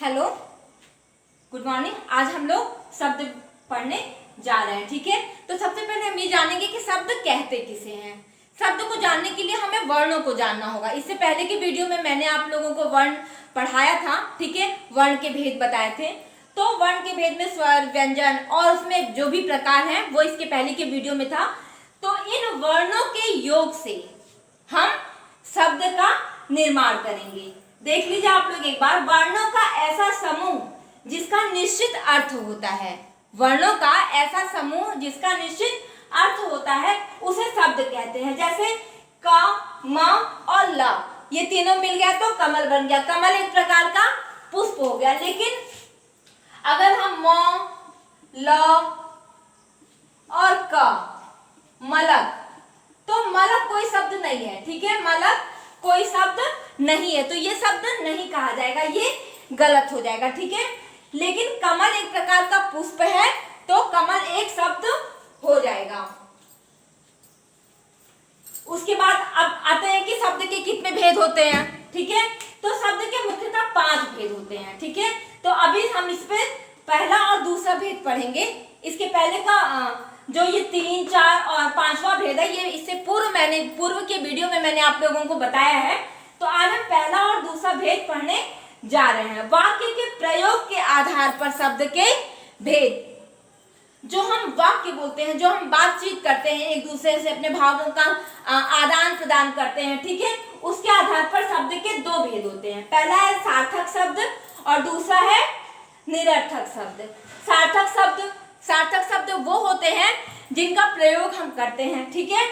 Hello, good morning. आज हम लोग शब्द पढ़ने जा रहे हैं, ठीक है। तो सबसे पहले हम ये जानेंगे कि शब्द कहते किसे हैं। शब्द को जानने के लिए हमें वर्णों को जानना होगा। इससे पहले की वीडियो में मैंने आप लोगों को वर्ण पढ़ाया था, ठीक है, वर्ण के भेद बताए थे। तो वर्ण के भेद में स्वर, व्यंजन और उसमें जो भी प्रकार हैं वो इसके पहले के वीडियो में था। तो इन वर्णों के योग से हम शब्द का निर्माण करेंगे। देख लीजिए आप लोग एक बार, वर्णों का ऐसा समूह जिसका निश्चित अर्थ होता है, वर्णों का ऐसा समूह जिसका निश्चित अर्थ होता है उसे शब्द कहते हैं। जैसे क, म और ल, ये तीनों मिल गया तो कमल बन गया। कमल एक प्रकार का पुष्प हो गया। लेकिन अगर हम म, ल और क, मलक, तो मलक कोई शब्द नहीं है, ठीक है, मलक कोई शब्द नहीं है, तो ये शब्द नहीं कहा जाएगा, ये गलत हो जाएगा, ठीक है। लेकिन कमल एक प्रकार का पुष्प है तो कमल एक शब्द हो जाएगा। उसके बाद अब आते हैं कि शब्द के कितने भेद होते हैं, ठीक है। तो शब्द के मुख्यतः 5 भेद होते हैं, ठीक है। तो अभी हम इस पे पहला और दूसरा भेद पढ़ेंगे। इसके पहले का जो ये 3, 4 और 5वां भेद है, ये इससे पूर्व के वीडियो में मैंने आप लोगों को बताया है। तो आज हम पहला और दूसरा भेद पढ़ने जा रहे हैं। वाक्य के प्रयोग के आधार पर शब्द के भेद, जो हम वाक्य बोलते हैं, जो हम बातचीत करते हैं एक दूसरे से, अपने भावों का आदान प्रदान करते हैं, ठीक है, उसके आधार पर शब्द के 2 भेद होते हैं। पहला है सार्थक शब्द और दूसरा है निरर्थक शब्द। सार्थक शब्द वो होते हैं जिनका प्रयोग हम करते हैं, ठीक है,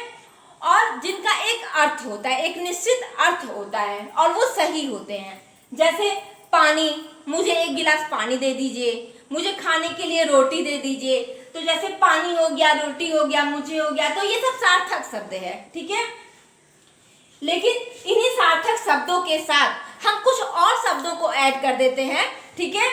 और जिनका एक अर्थ होता है, एक निश्चित अर्थ होता है और वो सही होते हैं। जैसे पानी, मुझे 1 गिलास पानी दे दीजिए, मुझे खाने के लिए रोटी दे दीजिए। तो जैसे पानी हो गया, रोटी हो गया, मुझे हो गया, तो ये सब सार्थक शब्द है, ठीक है। लेकिन इन्हीं सार्थक शब्दों के साथ हम कुछ और शब्दों को ऐड कर देते हैं, ठीक है,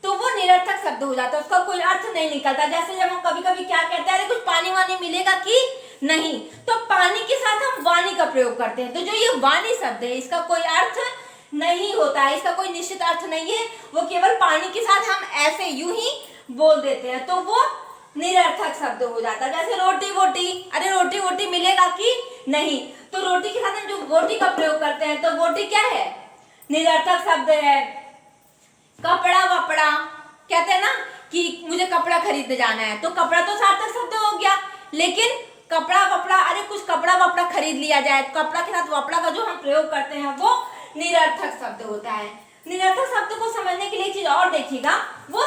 तो वो निरर्थक शब्द हो जाता है, उसका कोई अर्थ नहीं निकलता। जैसे जब हम कभी कभी क्या कहते हैं, अरे कुछ पानी वानी मिलेगा कि नहीं, तो पानी के साथ हम वाणी का प्रयोग करते हैं। तो जो ये वाणी शब्द है इसका कोई अर्थ नहीं होता है, इसका कोई निश्चित अर्थ नहीं है, वो केवल पानी के साथ हम ऐसे यूं ही बोल देते हैं, तो वो निरर्थक शब्द हो जाता है। जैसे रोटी वोटी, अरे रोटी वोटी मिलेगा कि नहीं, तो रोटी के साथ हम जो वोटी का प्रयोग करते हैं तो वोटी क्या है, निरर्थक शब्द है। कपड़ा वपड़ा कहते हैं ना कि मुझे कपड़ा खरीदने जाना है, तो कपड़ा तो सार्थक शब्द हो गया। लेकिन कपड़ा वपड़ा, अरे कुछ कपड़ा वपड़ा खरीद लिया जाए, कपड़ा के साथ वपड़ा का जो हम प्रयोग करते हैं वो निरर्थक शब्द होता है। निरर्थक शब्द को समझने के लिए चीज और देखिएगा, वो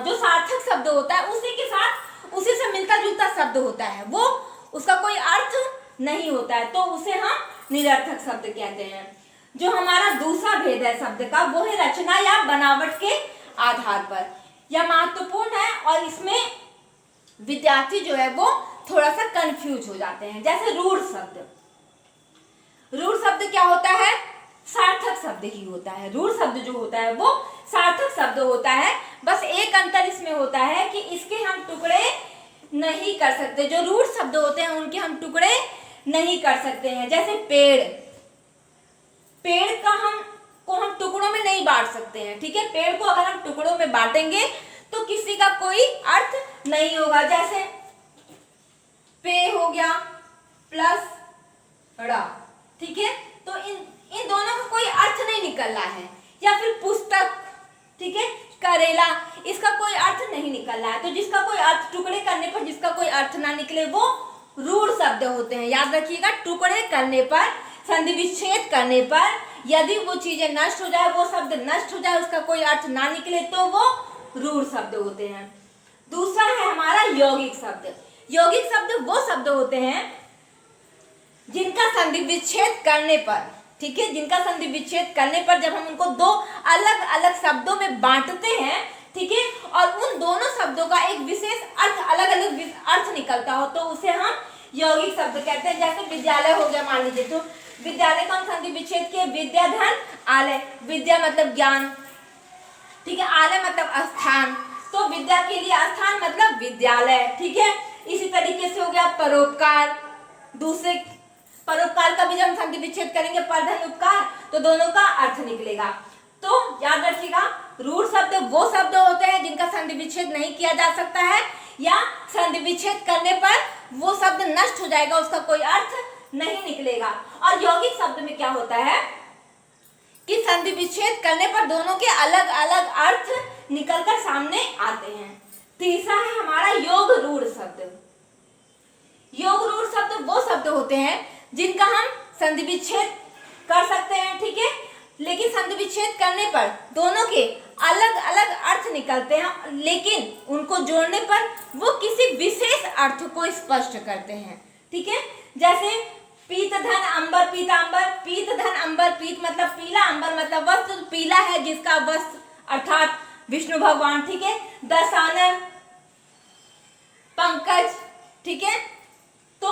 जो सार्थक शब्द होता है उसी के साथ उसी से मिलता जुलता शब्द होता है, वो उसका कोई अर्थ नहीं होता है, तो उसे हम निरर्थक शब्द कहते हैं। जो हमारा दूसरा भेद है शब्द का, वो है रचना या बनावट के आधार पर। यह महत्वपूर्ण है और इसमें विद्यार्थी जो है वो थोड़ा सा कंफ्यूज हो जाते हैं। जैसे रूढ़ शब्द, रूढ़ शब्द क्या होता है, सार्थक शब्द ही होता है। रूढ़ शब्द जो होता है वो सार्थक शब्द होता है, बस एक अंतर इसमें होता है कि इसके हम टुकड़े नहीं कर सकते। जो रूढ़ शब्द होते हैं उनके हम टुकड़े नहीं कर सकते हैं। जैसे पेड़, पेड़ का हम टुकड़ों में नहीं बांट सकते हैं, ठीक है। पेड़ को अगर हम टुकड़ों में बांटेंगे तो किसी का कोई अर्थ नहीं होगा। जैसे पे हो गया प्लस ड़ा, ठीक है, तो इन दोनों का कोई अर्थ नहीं निकल रहा है। या फिर पुस्तक, ठीक है, करेला, इसका कोई अर्थ नहीं निकल रहा है। तो जिसका कोई अर्थ, टुकड़े करने पर जिसका कोई अर्थ ना निकले वो रूढ़ शब्द होते हैं। याद रखिएगा, टुकड़े करने पर, संधि विच्छेद करने पर यदि वो चीजें नष्ट हो जाए, वो शब्द नष्ट हो जाए, उसका कोई अर्थ ना निकले, तो वो रूढ़ शब्द होते हैं। दूसरा है हमारा यौगिक शब्द। यौगिक शब्द वो शब्द होते हैं जिनका संधि विच्छेद करने पर, ठीक है, जिनका संधि विच्छेद करने पर जब हम उनको 2 अलग अलग शब्दों में बांटते हैं, ठीक है, और उन दोनों शब्दों का एक विशेष अर्थ, अलग अलग अर्थ निकलता हो, तो उसे हम यौगिक शब्द कहते हैं। जैसे विद्यालय हो गया, मान लीजिए, तो विद्यालय का हम संधि विच्छेद किए, विद्या धन आलय, विद्या मतलब ज्ञान, ठीक है, आलय मतलब स्थान, तो विद्या के लिए स्थान मतलब विद्यालय, ठीक है। इसी तरीके से हो गया परोपकार, दूसरे परोपकार का भी जब हम संधि विच्छेद करेंगे पर धन उपकार, तो दोनों का अर्थ निकलेगा। तो याद रखिएगा, रूढ़ वो शब्द होते हैं जिनका संधि विच्छेद नहीं किया जा सकता है, या संधि विच्छेद करने पर वो शब्द नष्ट हो जाएगा, उसका कोई अर्थ नहीं निकलेगा। और यौगिक शब्द में क्या होता है कि संधि विच्छेद करने पर दोनों के अलग अलग अर्थ निकलकर सामने आते हैं। तीसरा है हमारा योग रूढ़ शब्द। योग रूढ़ शब्द वो शब्द होते हैं जिनका हम संधि विच्छेद कर सकते हैं, ठीक है, लेकिन संधि विच्छेद करने पर दोनों के अलग अलग अर्थ निकलते हैं, लेकिन उनको जोड़ने पर वो किसी विशेष अर्थ को स्पष्ट करते हैं, ठीक है। जैसे पीत धन अंबर पीतांबर, पीत धन अंबर, पीत मतलब पीला, अंबर मतलब वस्त्र, पीला है जिसका वस्त्र अर्थात विष्णु भगवान, ठीक है। दशानन पंकज, ठीक है। तो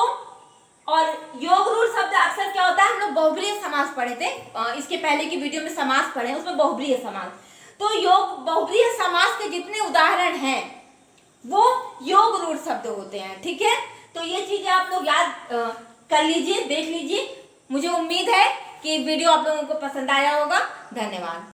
और योग रूढ़ शब्द अक्सर क्या होता है, हम लोग बहुब्रीहि समास पढ़े थे, इसके पहले की वीडियो में समास पढ़े, उसमें बहुब्रीहि समास। तो योग बहुब्रीहि समास के जितने उदाहरण हैं वो योग रूढ़ शब्द होते हैं, ठीक है। तो ये चीजें आप लोग याद कर लीजिए, देख लीजिए। मुझे उम्मीद है कि वीडियो आप लोगों को पसंद आया होगा। धन्यवाद।